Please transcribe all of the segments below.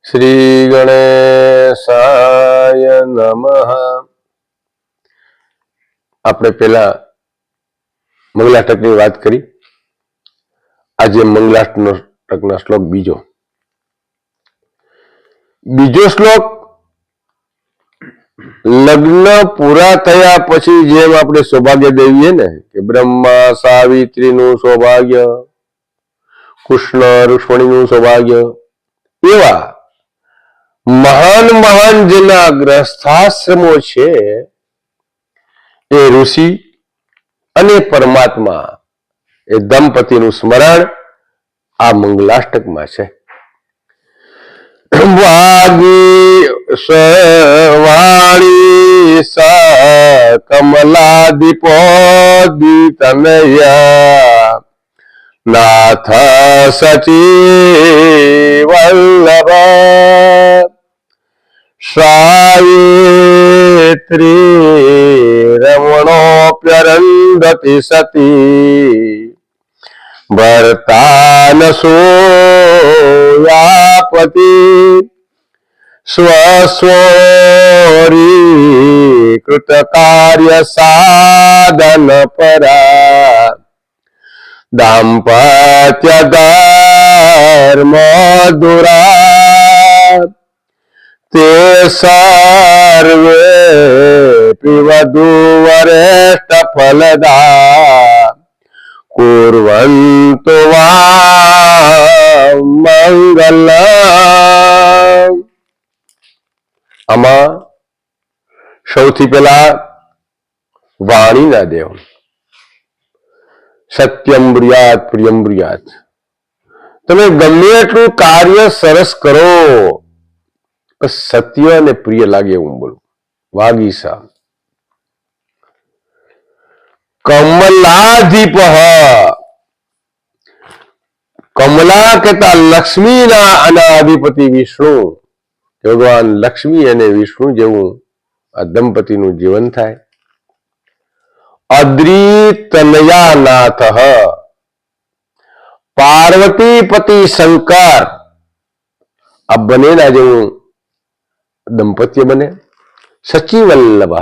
શ્રી ગણેશાય નમઃ. આપણે પેલા મંગલાષ્ટકની વાત કરી. આજે મંગલાષ્ટકના શ્લોક બીજો શ્લોક. લગ્ન પૂરા થયા પછી જેમ આપણે સૌભાગ્ય દેવીએ ને કે બ્રહ્મા સાવિત્રીનું સૌભાગ્ય, કૃષ્ણ રૂક્ષ્મણીનું સૌભાગ્ય, એવા મહાન જેના ગ્રસ્થાશ્રમો છે એ ઋષિ અને પરમાત્મા એ દંપતીનું સ્મરણ આ મંગલાષ્ટકમાં છે. વાણી સ કમલાદીપોદિતનયા નાથ સચી વલ્લભ સાવિત્રી રમણોપ્યરંદતિ સતી ભર્તાન સોયાપતિ સ્વસ્વરી કૃત કાર્ય સાધન પરા દાંપત્ય ધર્મ દુરા તે સર્વે વધુવરેષ્ઠ ફલદા કુર્વન્તુ મંગલમ. આમાં સૌથી પહેલા વાણીના દેવ સત્યમ બ્રુયાત પ્રિયમ બ્રુયાત. તમે ગમે એટલું કાર્ય સરસ કરો, સત્ય અને પ્રિય લાગે એવું બોલું. વાગીસા કમલાધિપ. કમલા કહેતા લક્ષ્મીના અનાધિપતિ વિષ્ણુ. ભગવાન લક્ષ્મી અને વિષ્ણુ જેવું આ દંપતીનું જીવન થાય. અદ્રિતનયાનાથ પાર્વતીપતિ શંકર, આ બંનેના જેવું દંપત્ય બને. સચિવલ્લભ,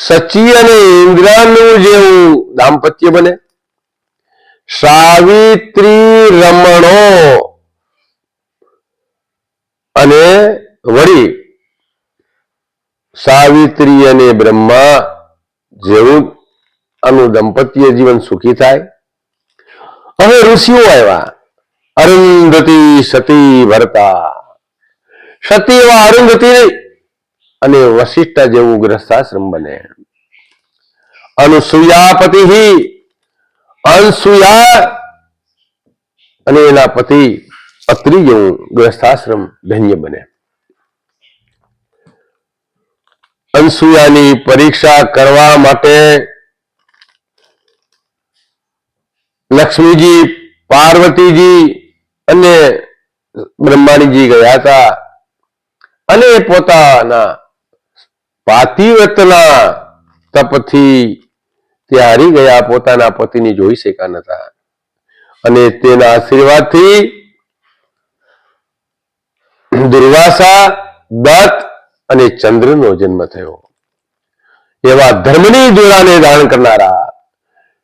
સચી અને ઇન્દ્રનું જેવું દાંપત્ય બને. સાવિત્રી રમણો અને વળી સાવિત્રી અને બ્રહ્મા જેવું આનું દંપત્ય જીવન સુખી થાય. હવે ઋષિઓ આવ્યા. અરુંધતી સતી ભરતા. સતી એવા અરુંધતી અને વશિષ્ઠ જેવું ગ્રસ્થાશ્રમ બને. અનુસૂયાપતિ, અનસૂયા અને એના પતિ અત્રિ જેવું ગ્રસ્થાશ્રમ ધન્ય બને. અનસૂયાની પરીક્ષા કરવા માટે લક્ષ્મીજી, પાર્વતીજી અને બ્રહ્માણીજી ગયા હતા અને પોતાના પાતિવ્રતના તપથી તે હારી ગયા. પોતાના પતિની જોઈ શક્યા નતા અને તેના આશીર્વાદથી દુર્વાસા, દત્ત અને ચંદ્રનો જન્મ થયો. એવા ધર્મની દોરાને ધારણ કરનારા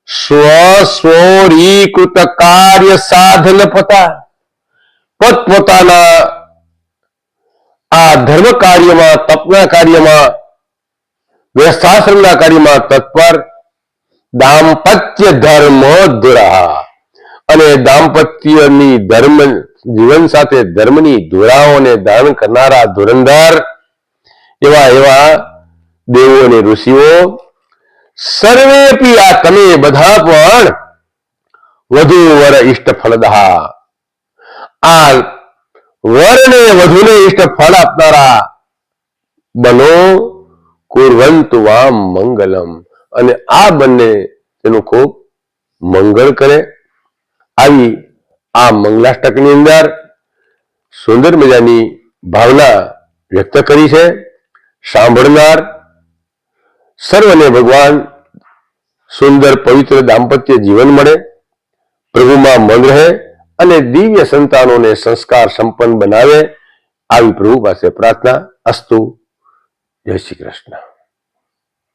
સ્વસ્વરીકૃત કાર્ય સાધન પતા, પોતપોતાના આ ધર્મ કાર્યમાં, તપના કાર્યમાં, ગ્રસ્થાશ્રમના કાર્યમાં તત્પર. દાંપત્ય ધર્મોધુરા અને દાંપત્યની ધર્મ જીવન સાથે ધર્મની ધુરાઓને ધારણ કરનારા ધુરંધર એવા દેવો અને ઋષિઓ. સર્વેપી, આ તમે બધા પણ વધુ વર ઇષ્ટ ફલદા, આ વરને વધુને ઇષ્ટ ફળ આપનારા બનો. કુર્વંતુ વામ મંગલમ, અને આ બંને તેનું ખૂબ મંગળ કરે. આવી આ મંગલાષ્ટકની અંદર સુંદર મજાની ભાવના વ્યક્ત કરી છે. સાંભળનાર સર્વને ભગવાન સુંદર પવિત્ર દાંપત્ય જીવન મળે, પ્રભુમાં મન રહે, અને દિવ્ય સંતાનોને સંસ્કાર સંપન્ન બનાવે, આવી પ્રભુ પાસે પ્રાર્થના. અસ્તુ. જય શ્રી કૃષ્ણ.